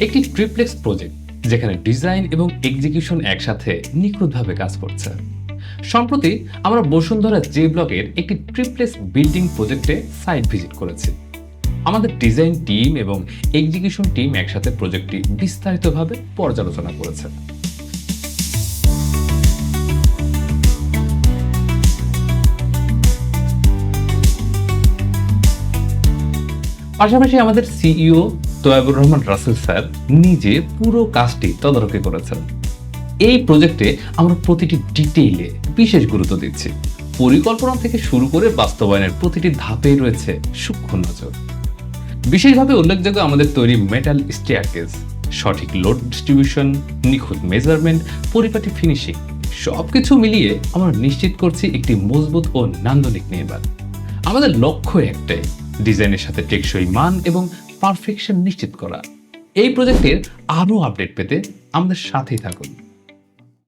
একটি triplex project যেখানে design এবং এক্সিকিউশন একসাথে নিখুঁতভাবে কাজ করছে। সম্প্রতি আমরা বসুন্ধরা জে ব্লকের একটি ট্রিপ্লেক্স বিল্ডিং প্রজেক্টে সাইট ভিজিট করেছি। আমাদের ডিজাইন টিম এবং এক্সিকিউশন টিম একসাথে প্রজেক্টটি বিস্তারিতভাবে পর্যালোচনা করেছে। পাশাপাশি আমাদের সিইও তোয়াবুর রহমান রাসেল স্যার নিজে পুরো কাজটি তদারকি করেছেন। এই প্রজেক্টে আমরা প্রতিটি ডিটেইলে বিশেষ গুরুত্ব দিচ্ছি। পরিকল্পনা থেকে শুরু করে বাস্তবায়নের প্রতিটি ধাপেই রয়েছে সূক্ষ্ম নজর। বিশেষভাবে উল্লেখযোগ্য আমাদের তৈরি মেটাল স্টেয়ারকেস, সঠিক লোড ডিস্ট্রিবিউশন, নিখুঁত মেজারমেন্ট, পরিপাটি ফিনিশিং সবকিছু মিলিয়ে আমরা নিশ্চিত করছি একটি মজবুত ও নান্দনিক নির্মাণ। আমাদের লক্ষ্য একটাই, ডিজাইনের সাথে টেকসই মান এবং পারফেকশন নিশ্চিত করা। এই প্রজেক্টের আরও আপডেট পেতে আমাদের সাথেই থাকুন।